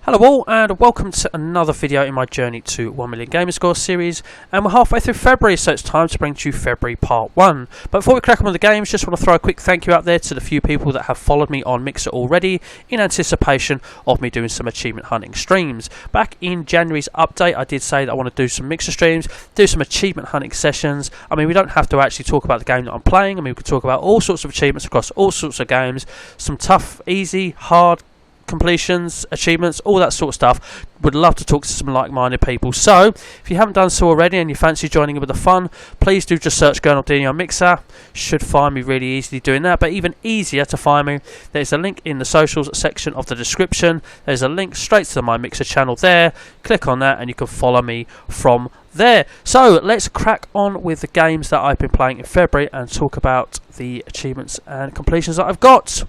Hello all and welcome to another video in my journey to 1 Million Gamerscore series, and we're halfway through February, so it's time to bring to you February part 1. But before we crack on with the games, just want to throw a quick thank you out there to the few people that have followed me on Mixer already in anticipation of me doing some achievement hunting streams. Back in January's update I did say that I want to do some Mixer streams, do some achievement hunting sessions. I mean, we don't have to actually talk about the game that I'm playing. I mean, we could talk about all sorts of achievements across all sorts of games, some tough, easy, hard completions, achievements, all that sort of stuff. Would love to talk to some like-minded people. So if you haven't done so already and you fancy joining in with the fun, please do just search Gernal Dini on Mixer. Should find me really easily doing that, but even easier to find me, there's a link in the socials section of the description. There's a link straight to my Mixer channel there. Click on that and you can follow me from there. So let's crack on with the games that I've been playing in February and talk about the achievements and completions that I've got.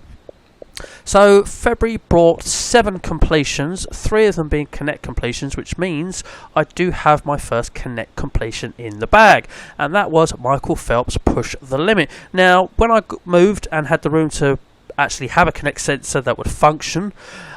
So February brought 7 completions, 3 of them being kinect completions, which means I do have my first kinect completion in the bag, and that was Michael Phelps' Push the Limit. Now, when I moved and had the room to actually have a kinect sensor that would function,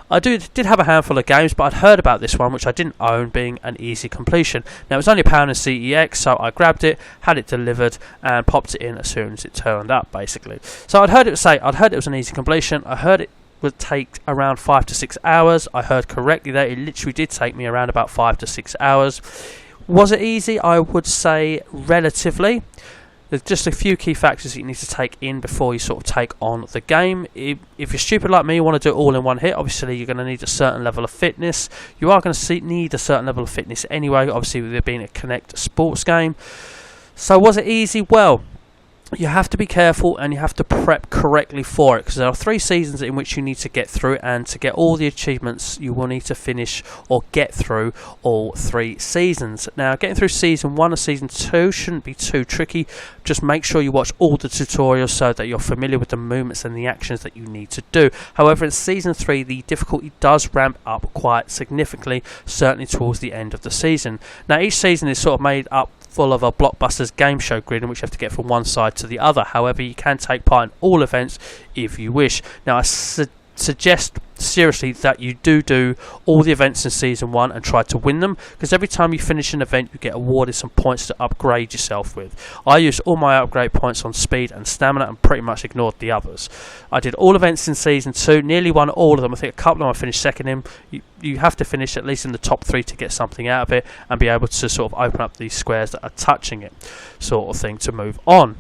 I did have a handful of games, but I'd heard about this one, which I didn't own, being an easy completion. Now, it was only £1 in CEX, so I grabbed it, had it delivered, and popped it in as soon as it turned up, basically. So I'd heard it was an easy completion. I heard it would take around 5 to 6 hours. I heard correctly there. It literally did take me around about 5 to 6 hours. Was it easy? I would say relatively. There's just a few key factors that you need to take in before you sort of take on the game. If you're stupid like me, you want to do it all in one hit, obviously you're going to need a certain level of fitness. You are going to need a certain level of fitness anyway, obviously with it being a Kinect sports game. So was it easy? Well, you have to be careful and you have to prep correctly for it, because there are 3 seasons in which you need to get through, and to get all the achievements you will need to finish or get through all 3 seasons. Now, getting through season 1 and season 2 shouldn't be too tricky. Just make sure you watch all the tutorials so that you're familiar with the movements and the actions that you need to do. However, in season 3 the difficulty does ramp up quite significantly, certainly towards the end of the season. Now, each season is sort of made up full of a blockbusters game show grid in which you have to get from one side to the other. However, you can take part in all events if you wish. Now, I suggest seriously that you do all the events in season 1 and try to win them, because every time you finish an event you get awarded some points to upgrade yourself with. I used all my upgrade points on speed and stamina and pretty much ignored the others. I did all events in season 2, nearly won all of them. I think a couple of them I finished second in. You have to finish at least in the top 3 to get something out of it and be able to sort of open up these squares that are touching it, sort of thing, to move on.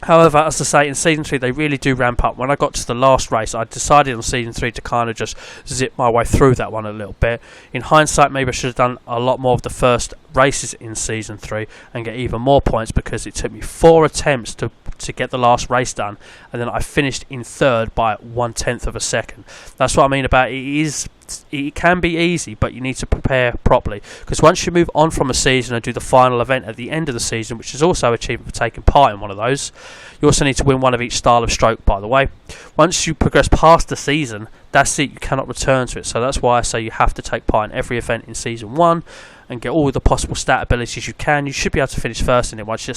However, as I say, in Season 3 they really do ramp up. When I got to the last race, I decided on Season 3 to kind of just zip my way through that one a little bit. In hindsight, maybe I should have done a lot more of the first races in Season 3 and get even more points, because it took me 4 attempts to get the last race done, and then I finished in 3rd by 1/10 of a second. That's what I mean about it can be easy, but you need to prepare properly, because once you move on from a season and do the final event at the end of the season, which is also achievement for taking part in one of those, you also need to win one of each style of stroke, by the way. Once you progress past the season, that's it, you cannot return to it. So that's why I say you have to take part in every event in season 1 and get all the possible stat abilities you can. You should be able to finish first in it. Once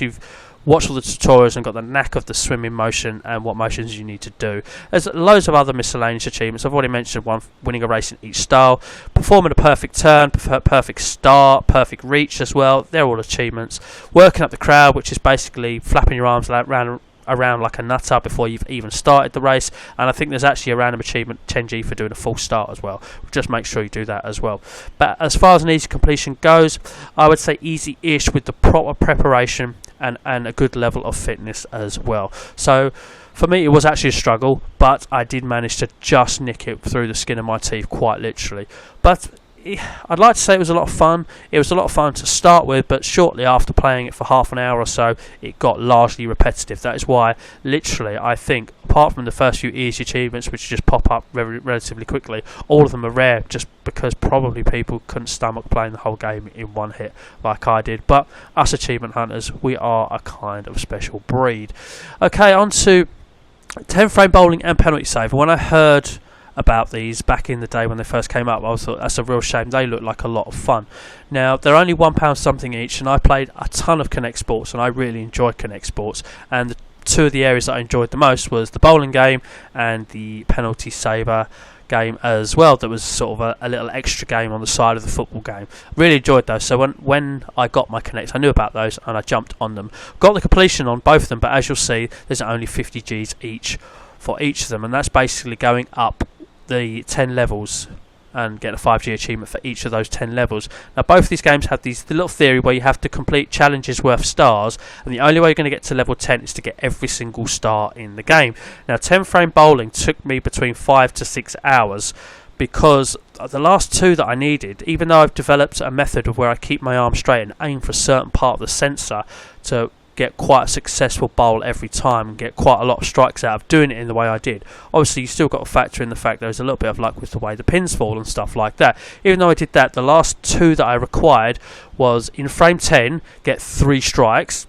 you've watch all the tutorials and got the knack of the swimming motion and what motions you need to do. There's loads of other miscellaneous achievements. I've already mentioned one, winning a race in each style, performing a perfect turn, perfect start, perfect reach as well. They're all achievements. Working up the crowd, which is basically flapping your arms around like a nutter before you've even started the race, and I think there's actually a random achievement 10G for doing a full start as well. Just make sure you do that as well. But as far as an easy completion goes, I would say easy-ish with the proper preparation and a good level of fitness as well. So for me it was actually a struggle, but I did manage to just nick it through the skin of my teeth, quite literally. But I'd like to say it was a lot of fun. It was a lot of fun to start with, but shortly after playing it for half an hour or so, it got largely repetitive. That is why, literally, I think, apart from the first few easy achievements, which just pop up relatively quickly, all of them are rare, just because probably people couldn't stomach playing the whole game in one hit like I did. But us achievement hunters, we are a kind of special breed. Okay, on to 10-frame bowling and penalty save. When I heard about these back in the day when they first came up, I thought that's a real shame. They look like a lot of fun. Now, they're only £1 something each, and I played a ton of Kinect Sports, and I really enjoyed Kinect Sports, and two of the areas that I enjoyed the most was the bowling game and the penalty saver game as well. That was sort of a little extra game on the side of the football game. Really enjoyed those. So when I got my Kinect, I knew about those and I jumped on them. Got the completion on both of them, but as you'll see, there's only 50 Gs each for each of them, and that's basically going up the 10 levels and get a 5G achievement for each of those 10 levels. Now both of these games have the little theory where you have to complete challenges worth stars, and the only way you're going to get to level 10 is to get every single star in the game. Now 10 frame bowling took me between 5 to 6 hours, because the last two that I needed, even though I've developed a method of where I keep my arm straight and aim for a certain part of the sensor to get quite a successful bowl every time and get quite a lot of strikes out of doing it in the way I did. Obviously you still got to factor in the fact there's a little bit of luck with the way the pins fall and stuff like that. Even though I did that, the last two that I required was in frame 10 get 3 strikes,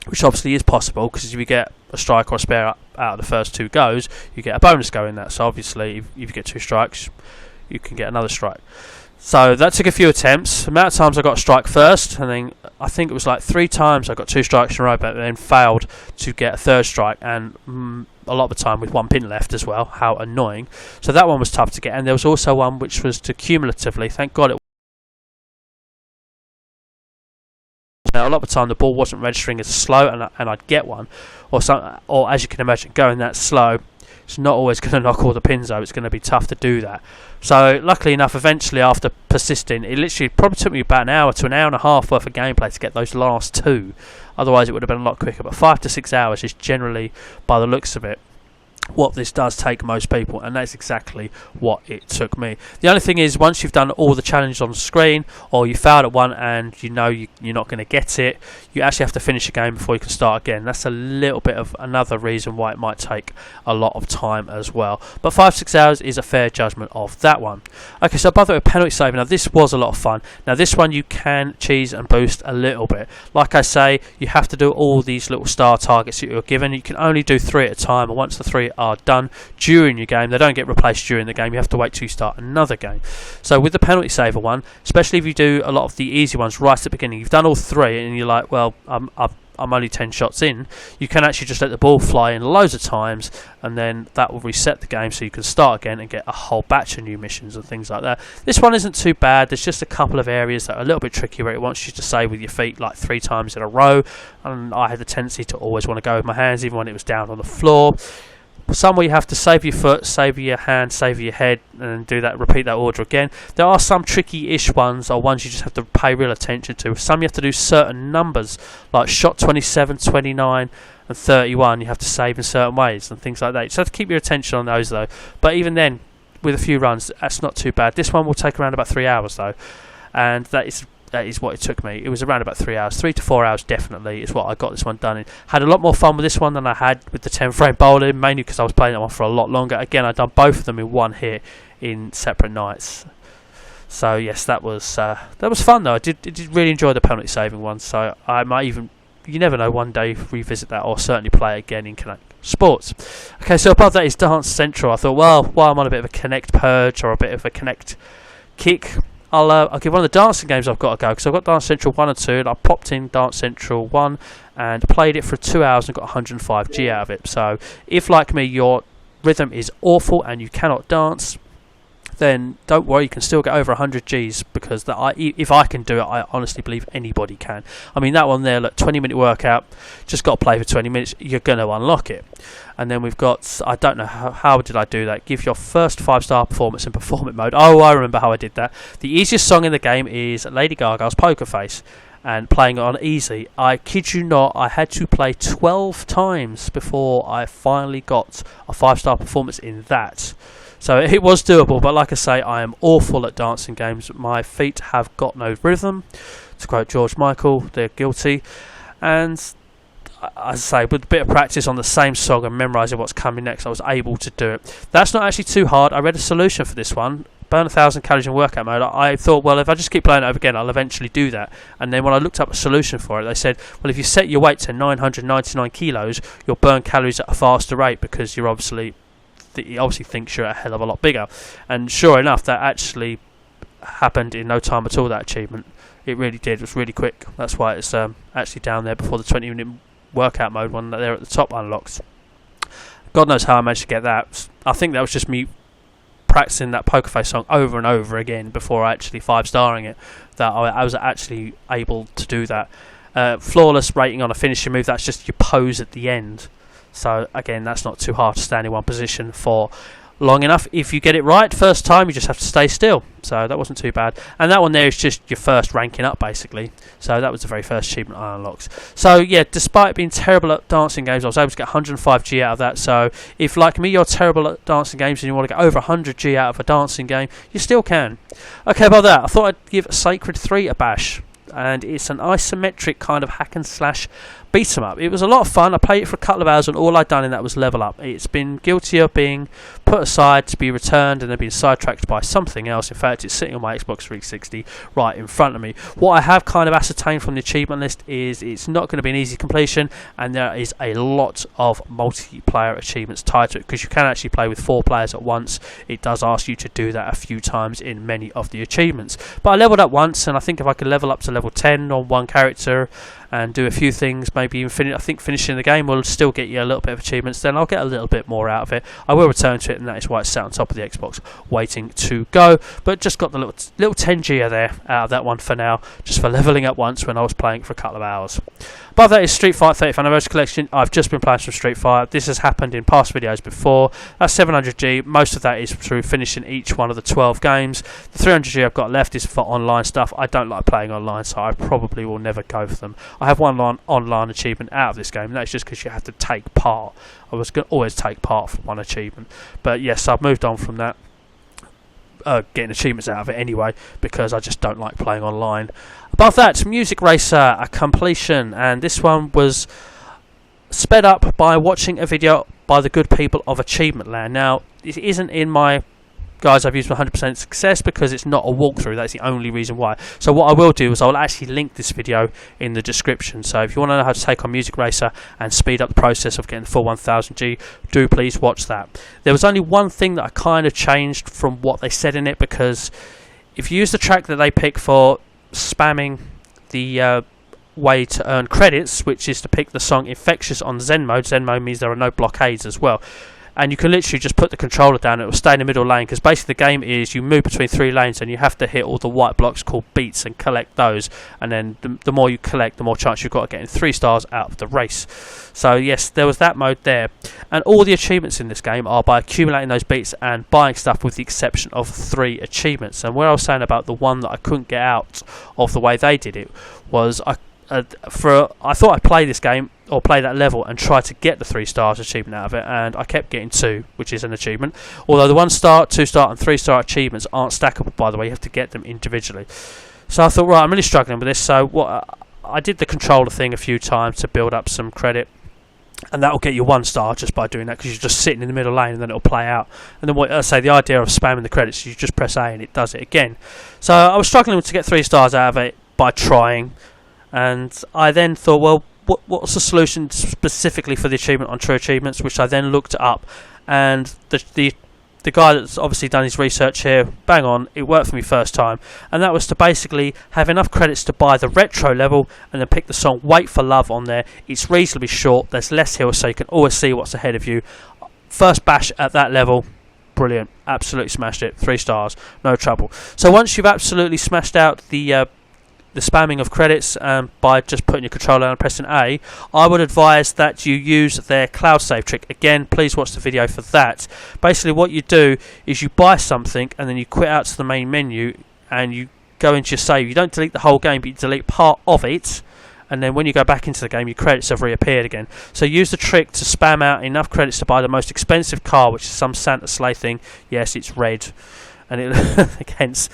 which obviously is possible, because if you get a strike or a spare out of the first 2 goes, you get a bonus go in that. So obviously if you get 2 strikes, you can get another strike. So that took a few attempts. The amount of times I got a strike first, and then I think it was like 3 times I got 2 strikes in a row, but then failed to get a 3rd strike, and a lot of the time with 1 pin left as well. How annoying. So that one was tough to get, and there was also one which was to cumulatively, thank God it. Now, a lot of the time the ball wasn't registering as slow, and I'd get one, or as you can imagine, going that slow, it's not always going to knock all the pins over. It's going to be tough to do that. So luckily enough, eventually after persisting, it literally probably took me about an hour to an hour and a half worth of gameplay to get those last 2. Otherwise it would have been a lot quicker, but 5 to 6 hours is generally, by the looks of it, what this does take most people, and that's exactly what it took me. The only thing is, once you've done all the challenges on the screen, or you failed at one and you know you're not going to get it, you actually have to finish the game before you can start again. That's a little bit of another reason why it might take a lot of time as well. But 5-6 hours is a fair judgment of that one. Okay, so above that with penalty saving. Now this was a lot of fun. Now this one you can cheese and boost a little bit. Like I say, you have to do all these little star targets that you're given. You can only do 3 at a time, and once the 3 are done during your game, they don't get replaced during the game. You have to wait till you start another game. So with the penalty saver one, especially if you do a lot of the easy ones right at the beginning, you've done all 3 and you're like, well, I'm only 10 shots in, you can actually just let the ball fly in loads of times, and then that will reset the game so you can start again and get a whole batch of new missions and things like that. This one isn't too bad. There's just a couple of areas that are a little bit tricky where it wants you to save with your feet like 3 times in a row, and I had the tendency to always want to go with my hands even when it was down on the floor. Some where you have to save your foot, save your hand, save your head, and do that, repeat that order again. There are some tricky-ish ones, or ones you just have to pay real attention to. Some you have to do certain numbers, like shot 27, 29, and 31. You have to save in certain ways and things like that. You just have to keep your attention on those though. But even then, with a few runs, that's not too bad. This one will take around about 3 hours though, and that is what it took me. It was around about 3 hours, 3 to 4 hours definitely is what I got this one done in. Had a lot more fun with this one than I had with the 10 frame bowling, mainly because I was playing that one for a lot longer. Again, I'd done both of them in one hit in separate nights. So yes, that was fun though. I did really enjoy the penalty saving one. So I might even, you never know, one day revisit that, or certainly play it again in Kinect Sports. Okay, so above that is Dance Central. I thought, well, while I'm on a bit of a Kinect purge or a bit of a Kinect kick, I'll give one of the dancing games I've got to go, because I've got Dance Central 1 and 2, and I popped in Dance Central 1 and played it for 2 hours and got 105G out of it. So if, like me, your rhythm is awful and you cannot dance, then don't worry, you can still get over 100 Gs, because if I can do it, I honestly believe anybody can. I mean, that one there, look, 20-minute workout, just got to play for 20 minutes, you're going to unlock it. And then we've got, I don't know, how did I do that? Give your first 5-star performance in performance mode. Oh, I remember how I did that. The easiest song in the game is Lady Gaga's Poker Face, and playing it on easy. I kid you not, I had to play 12 times before I finally got a 5-star performance in that. So it was doable, but like I say, I am awful at dancing games. My feet have got no rhythm. To quote George Michael, they're guilty. And as I say, with a bit of practice on the same song and memorising what's coming next, I was able to do it. That's not actually too hard. I read a solution for this one. Burn 1,000 calories in workout mode. I thought, well, if I just keep playing it over again, I'll eventually do that. And then when I looked up a solution for it, they said, well, if you set your weight to 999 kilos, you'll burn calories at a faster rate, because you're obviously thinks you're a hell of a lot bigger. And sure enough, that actually happened in no time at all, that achievement. It really did. It was really quick. That's why it's actually down there before the 20-minute workout mode one there at the top unlocked. God knows how I managed to get that. I think that was just me practicing that Poker Face song over and over again before actually 5-starring it, that I was actually able to do that. Flawless rating on a finishing move, that's just your pose at the end. So again, that's not too hard to stand in one position for long enough. If you get it right first time, you just have to stay still. So that wasn't too bad. And that one there is just your first ranking up, basically. So that was the very first achievement I unlocked. So yeah, despite being terrible at dancing games, I was able to get 105G out of that. So if, like me, you're terrible at dancing games and you want to get over 100G out of a dancing game, you still can. Okay, about that, I thought I'd give Sacred 3 a bash. And it's an isometric kind of hack and slash beat 'em up. It was a lot of fun. I played it for a couple of hours and all I'd done in that was level up. It's been guilty of being put aside to be returned and then being sidetracked by something else. In fact, it's sitting on my Xbox 360 right in front of me. What I have kind of ascertained from the achievement list is it's not going to be an easy completion, and there is a lot of multiplayer achievements tied to it because you can actually play with 4 players at once. It does ask you to do that a few times in many of the achievements. But I leveled up once, and I think if I could level up to level 10 on one character and do a few things, maybe even finishing the game will still get you a little bit of achievements, then I'll get a little bit more out of it. I will return to it, and that is why it's sat on top of the Xbox waiting to go, but just got the little 10G there out of that one for now, just for levelling up once when I was playing for a couple of hours. Above that is Street Fighter 30th Anniversary Collection. I've just been playing some Street Fighter. This has happened in past videos before. That's 700G. Most of that is through finishing each one of the 12 games. The 300G I've got left is for online stuff. I don't like playing online, so I probably will never go for them. I have one online achievement out of this game, and that's just because you have to take part. I was going to always take part for one achievement. But yes, I've moved on from that. Getting achievements out of it anyway, because I just don't like playing online. Above that, Music Racer, a completion, and this one was sped up by watching a video by the good people of Achievement Land. Now, it isn't in my guys I've used 100% success because it's not a walkthrough. That's the only reason why. So what I will do is I will actually link this video in the description. So if you want to know how to take on Music Racer and speed up the process of getting the full 1000G, do please watch that. There was only one thing that I kind of changed from what they said in it, because if you use the track that they pick for spamming the way to earn credits, which is to pick the song Infectious on Zen mode. Zen mode means there are no blockades as well. And you can literally just put the controller down and it will stay in the middle lane, because basically the game is you move between 3 lanes and you have to hit all the white blocks called beats and collect those, and then the more you collect, the more chance you've got of getting 3 stars out of the race. So yes, there was that mode there, and all the achievements in this game are by accumulating those beats and buying stuff, with the exception of 3 achievements. And what I was saying about the one that I couldn't get out of the way they did it was I thought I'd play this game or play that level and try to get the 3 stars achievement out of it, and I kept getting 2, which is an achievement. Although the 1 star, 2 star and 3 star achievements aren't stackable, by the way, you have to get them individually. So I thought, right, I'm really struggling with this, so I did the controller thing a few times to build up some credit, and that will get you 1 star just by doing that, because you're just sitting in the middle lane and then it'll play out. And then what I say, the idea of spamming the credits, you just press A and it does it again. So I was struggling to get 3 stars out of it by trying, and I then thought, well, what's the solution specifically for the achievement on True Achievements, which I then looked up, and the guy that's obviously done his research here, bang on, it worked for me first time, and that was to basically have enough credits to buy the retro level and then pick the song Wait for Love on there. It's reasonably short, there's less hills, so you can always see what's ahead of you. First bash at that level, brilliant, absolutely smashed it, 3 stars, no trouble. So once you've absolutely smashed out the spamming of credits by just putting your controller and pressing A, I would advise that you use their cloud save trick. Again, please watch the video for that. Basically what you do is you buy something and then you quit out to the main menu and you go into your save. You don't delete the whole game, but you delete part of it, and then when you go back into the game, your credits have reappeared again. So use the trick to spam out enough credits to buy the most expensive car, which is some Santa sleigh thing. Yes, it's red, and it hence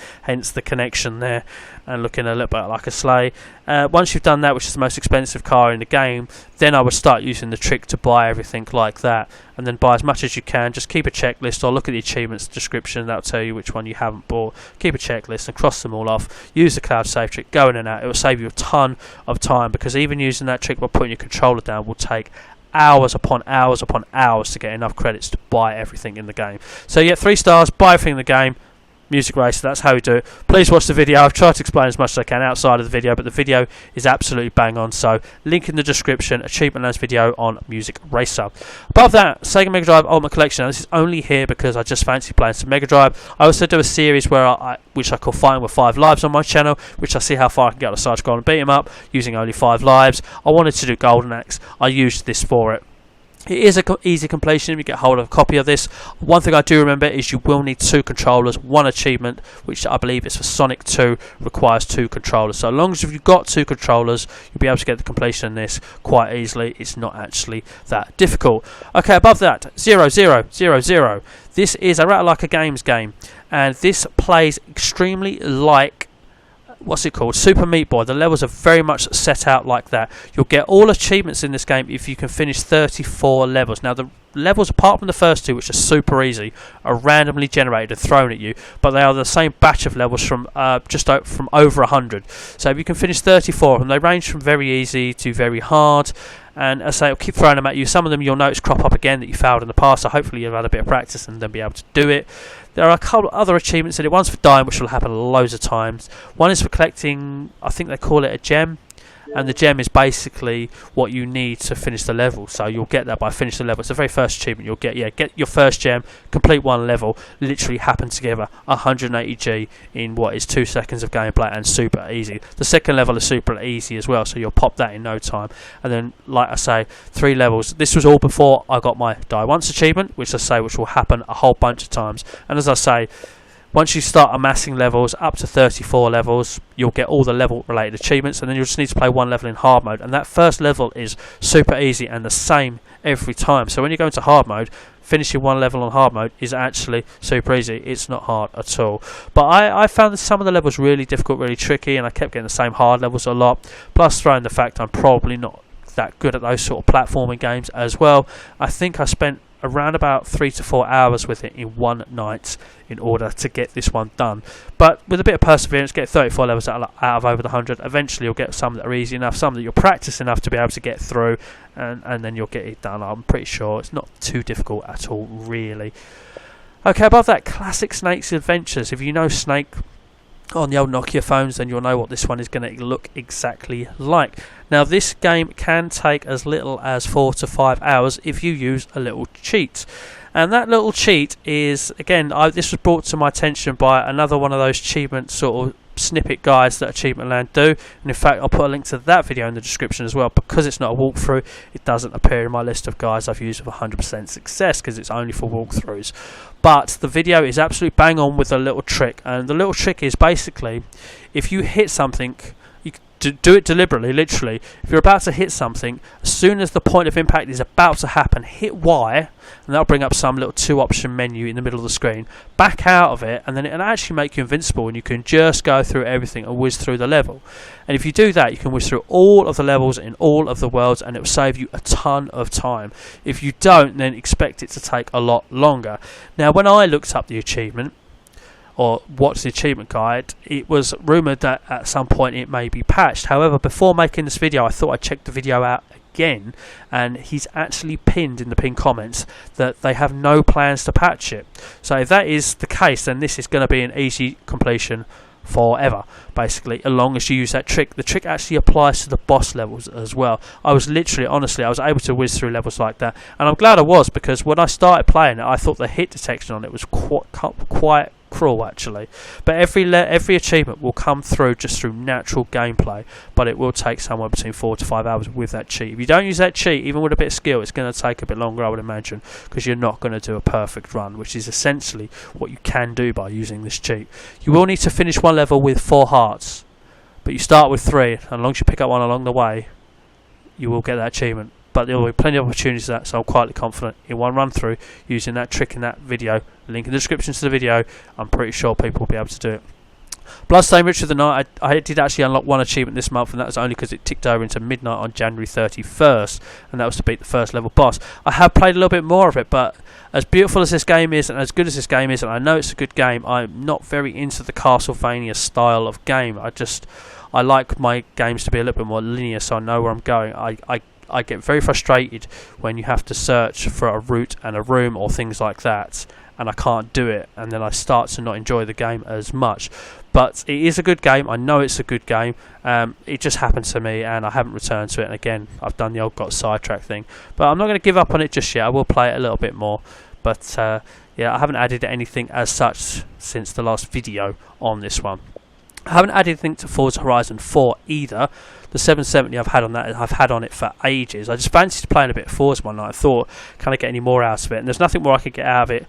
the connection there, and looking a little bit like a sleigh. Once you've done that, which is the most expensive car in the game, then I would start using the trick to buy everything like that, and then buy as much as you can. Just keep a checklist, or look at the achievements description, that'll tell you which one you haven't bought. Keep a checklist and cross them all off. Use the cloud save trick, go in and out. It will save you a ton of time, because even using that trick by putting your controller down will take hours upon hours upon hours to get enough credits to buy everything in the game. So yeah, 3 stars, buy everything in the game, Music Racer, that's how you do it. Please watch the video. I've tried to explain as much as I can outside of the video, but the video is absolutely bang on. So link in the description, Achievement Lands video on Music Racer. Above that, Sega Mega Drive Ultimate Collection. Now, this is only here because I just fancy playing some Mega Drive. I also do a series where which I call Fighting with 5 Lives on my channel, which I see how far I can get on a side scroll and beat him up using only 5 lives. I wanted to do Golden Axe. I used this for it. It is an easy completion if you get hold of a copy of this. One thing I do remember is you will need 2 controllers. One achievement, which I believe is for Sonic 2, requires 2 controllers. So as long as you've got 2 controllers, you'll be able to get the completion in this quite easily. It's not actually that difficult. Okay, above that, 0000. This is a Rattle Like a Games game, and this plays extremely like, what's it called, Super Meat Boy. The levels are very much set out like that. You'll get all achievements in this game if you can finish 34 levels. Now the levels, apart from the first 2, which are super easy, are randomly generated and thrown at you, but they are the same batch of levels from from over 100. So if you can finish 34 of them, they range from very easy to very hard. And as I say, I'll keep throwing them at you. Some of them you'll notice crop up again that you failed in the past, so hopefully you've had a bit of practice and then be able to do it. There are a couple of other achievements in it. One's for dying, which will happen loads of times. One is for collecting, I think they call it a gem. And the gem is basically what you need to finish the level. So you'll get that by finishing the level. It's the very first achievement you'll get. Yeah, get your first gem, complete one level, literally happen together 180G in what is 2 seconds of gameplay, and super easy. The second level is super easy as well, so you'll pop that in no time. And then, like I say, 3 levels. This was all before I got my Die Once achievement, which will happen a whole bunch of times. And as I say, once you start amassing levels up to 34 levels, you'll get all the level related achievements, and then you'll just need to play one level in hard mode, and that first level is super easy and the same every time. So when you go into hard mode, finishing one level on hard mode is actually super easy. It's not hard at all. But I found that some of the levels really difficult, really tricky, and I kept getting the same hard levels a lot, plus throwing the fact I'm probably not that good at those sort of platforming games as well. I think I spent around about 3 to 4 hours with it in one night in order to get this one done. But with a bit of perseverance, get 34 levels out of over the 100. Eventually you'll get some that are easy enough, some that you'll practice enough to be able to get through, and then you'll get it done. I'm pretty sure it's not too difficult at all, really. Okay, above that, classic Snake's Adventures. If you know Snake on the old Nokia phones, then you'll know what this one is going to look exactly like. Now this game can take as little as 4 to 5 hours if you use a little cheat, and that little cheat is, again, this was brought to my attention by another one of those achievement sort of snippet guides that Achievement Land do, and in fact I'll put a link to that video in the description as well. Because it's not a walkthrough, it doesn't appear in my list of guides I've used with 100% success, because it's only for walkthroughs. But the video is absolutely bang on with a little trick, and the little trick is basically, if you hit something, to do it deliberately, literally. If you're about to hit something, as soon as the point of impact is about to happen, hit Y, and that'll bring up some little 2-option menu in the middle of the screen. Back out of it, and then it'll actually make you invincible, and you can just go through everything and whiz through the level. And if you do that, you can whiz through all of the levels in all of the worlds, and it will save you a ton of time. If you don't, then expect it to take a lot longer. Now, when I looked up the achievement, or watch the achievement guide, it was rumoured that at some point it may be patched. However, before making this video, I thought I'd check the video out again, and he's actually pinned in the pinned comments that they have no plans to patch it. So if that is the case, then this is going to be an easy completion forever, basically, as long as you use that trick. The trick actually applies to the boss levels as well. I was literally, honestly, I was able to whiz through levels like that, and I'm glad I was, because when I started playing it, I thought the hit detection on it was quite cruel, actually. But every achievement will come through just through natural gameplay, but it will take somewhere between 4 to 5 hours with that cheat. If you don't use that cheat, even with a bit of skill, it's going to take a bit longer, I would imagine, because you're not going to do a perfect run, which is essentially what you can do by using this cheat. You will need to finish one level with 4 hearts, but you start with 3, and as long as you pick up one along the way, you will get that achievement. But there will be plenty of opportunities for that, so I'm quietly confident in one run through using that trick in that video. Link in the description to the video. I'm pretty sure people will be able to do it. Bloodstained Ritual of the Night, I did actually unlock one achievement this month, and that was only because it ticked over into midnight on January 31st, and that was to beat the first level boss. I have played a little bit more of it, but as beautiful as this game is, and as good as this game is, and I know it's a good game, I'm not very into the Castlevania style of game. I like my games to be a little bit more linear, so I know where I'm going. I get very frustrated when you have to search for a route and a room or things like that, and I can't do it, and then I start to not enjoy the game as much. But it is a good game. I know it's a good game. It just happened to me, and I haven't returned to it. And again, I've done the old got sidetracked thing. But I'm not going to give up on it just yet. I will play it a little bit more. But yeah, I haven't added anything as such since the last video on this one. I haven't added anything to Forza Horizon 4 either. The 770 I've had on it for ages. I just fancied playing a bit of Forza one night. I thought, can I get any more out of it? And there's nothing more I could get out of it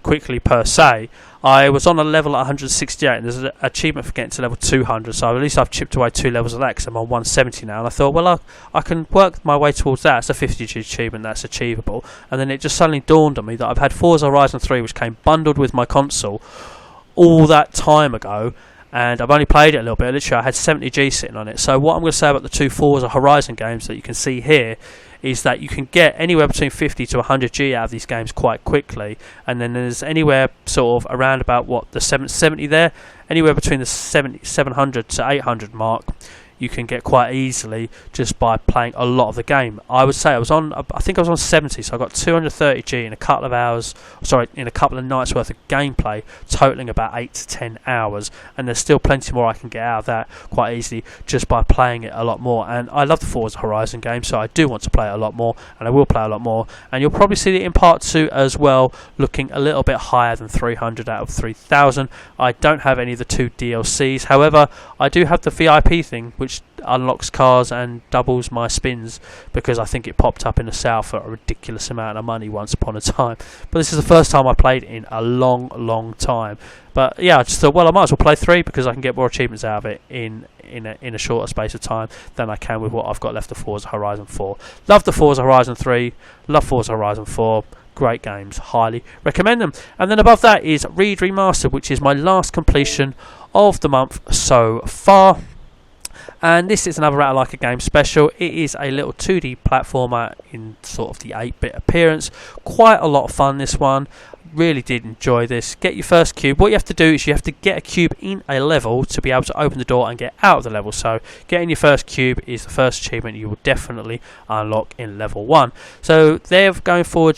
quickly per se. I was on a level at 168, and there's an achievement for getting to level 200, so at least I've chipped away 2 levels of that because I'm on 170 now, and I thought, well, I can work my way towards that. It's a 50 achievement that's achievable. And then it just suddenly dawned on me that I've had Forza Horizon 3, which came bundled with my console all that time ago, and I've only played it a little bit. Literally, I had 70G sitting on it. So what I'm going to say about the 2 Forza Horizon games that you can see here is that you can get anywhere between 50 to 100G out of these games quite quickly, and then there's anywhere sort of around about the 770 there, anywhere between the 700 to 800 mark. You can get quite easily just by playing a lot of the game. I would say I think I was on 70, so I got 230G in a couple of hours. Sorry, in a couple of nights worth of gameplay, totaling about 8 to 10 hours. And there's still plenty more I can get out of that quite easily just by playing it a lot more. And I love the Forza Horizon game, so I do want to play it a lot more, and I will play a lot more. And you'll probably see it in part 2 as well, looking a little bit higher than 300 out of 3000. I don't have any of the 2 DLCs. However, I do have the VIP thing, which unlocks cars and doubles my spins, because I think it popped up in the south for a ridiculous amount of money once upon a time. But this is the first time I played in a long time. But yeah, I just thought, well, I might as well play 3 because I can get more achievements out of it in a shorter space of time than I can with what I've got left of Forza Horizon 4. Love the Forza Horizon 3, love Forza Horizon 4. Great games, highly recommend them. And then above that is Reed Remastered, which is my last completion of the month so far. And this is another Rattle Like a Game special. It is a little 2D platformer in sort of the 8-bit appearance. Quite a lot of fun, this one. Really did enjoy this. Get your first cube. What you have to do is you have to get a cube in a level to be able to open the door and get out of the level. So getting your first cube is the first achievement you will definitely unlock in level 1. So there, going forward,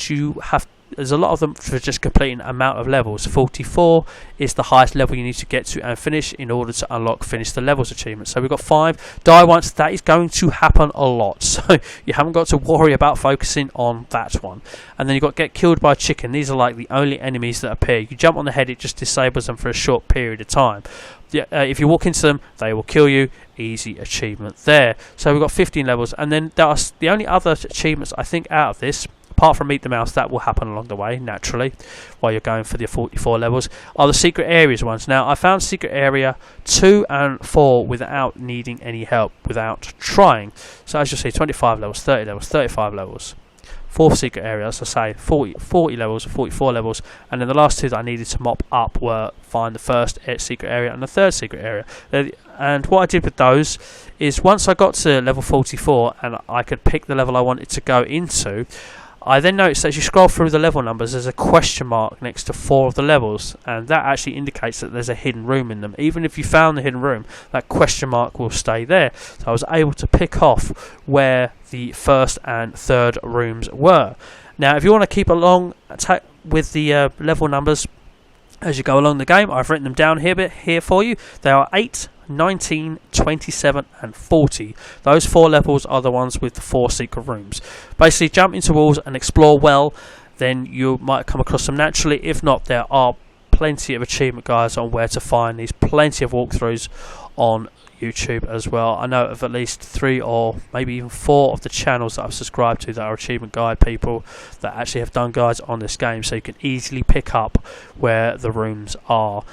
there's a lot of them for just completing amount of levels. 44 is the highest level you need to get to and finish in order to unlock finish the levels achievement. So we've got 5. Die once. That is going to happen a lot, so you haven't got to worry about focusing on that one. And then you've got get killed by a chicken. These are like the only enemies that appear. You jump on the head, it just disables them for a short period of time. If you walk into them, they will kill you. Easy achievement there. So we've got 15 levels, and then there are the only other achievements I think out of this, apart from Meet the Mouse, that will happen along the way naturally while you're going for the 44 levels, are the secret areas ones. Now, I found secret area 2 and 4 without needing any help, without trying. So as you see, 25 levels, 30 levels, 35 levels. 4th secret area, as I say, 40 levels, 44 levels, and then the last 2 that I needed to mop up were find the first secret area and the 3rd secret area. And what I did with those is once I got to level 44 and I could pick the level I wanted to go into, I then noticed that as you scroll through the level numbers, there's a question mark next to 4 of the levels, and that actually indicates that there's a hidden room in them. Even if you found the hidden room, that question mark will stay there. So I was able to pick off where the 1st and 3rd rooms were. Now, if you want to keep along with the level numbers as you go along the game, I've written them down here for you. They are 8, 19, 27 and 40. Those 4 levels are the ones with the 4 secret rooms. Basically, jump into walls and explore well, then you might come across them naturally. If not, there are plenty of achievement guides on where to find these, plenty of walkthroughs on YouTube as well. I know of at least 3 or maybe even 4 of the channels that I've subscribed to that are achievement guide people that actually have done guides on this game, so you can easily pick up where the rooms are.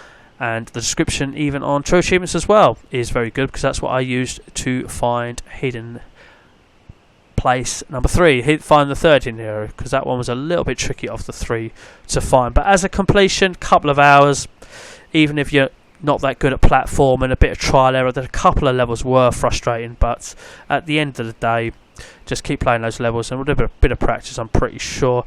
And the description, even on True Achievements as well, is very good, because that's what I used to find hidden place number 3. Find the 3rd hidden area, because that one was a little bit tricky of the 3 to find. But as a completion, couple of hours, even if you're not that good at platform and a bit of trial error, a couple of levels were frustrating, but at the end of the day, just keep playing those levels, and with a bit of practice, I'm pretty sure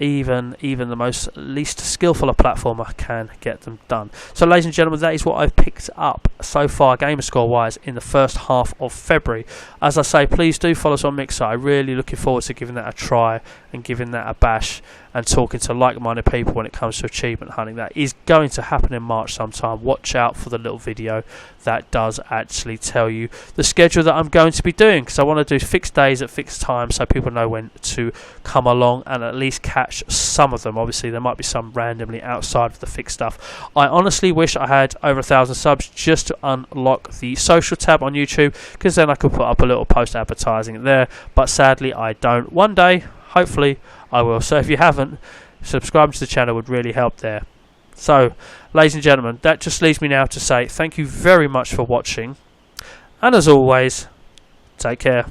even the most least skillful a platformer can get them done. So ladies and gentlemen, that is what I've picked up so far Gamerscore wise in the first half of February. As I say, please do follow us on Mixer. I'm really looking forward to giving that a try and giving that a bash and talking to like-minded people when it comes to achievement hunting. That is going to happen in March sometime. Watch out for the little video that does actually tell you the schedule that I'm going to be doing, because I want to do fixed days at fixed times so people know when to come along and at least catch some of them. Obviously there might be some randomly outside of the fixed stuff. I honestly wish I had over 1,000 subs just to unlock the social tab on YouTube, because then I could put up a little post advertising there, but sadly I don't. One day hopefully I will. So if you haven't, subscribe to the channel would really help there. So ladies and gentlemen, that just leaves me now to say thank you very much for watching, and as always, take care.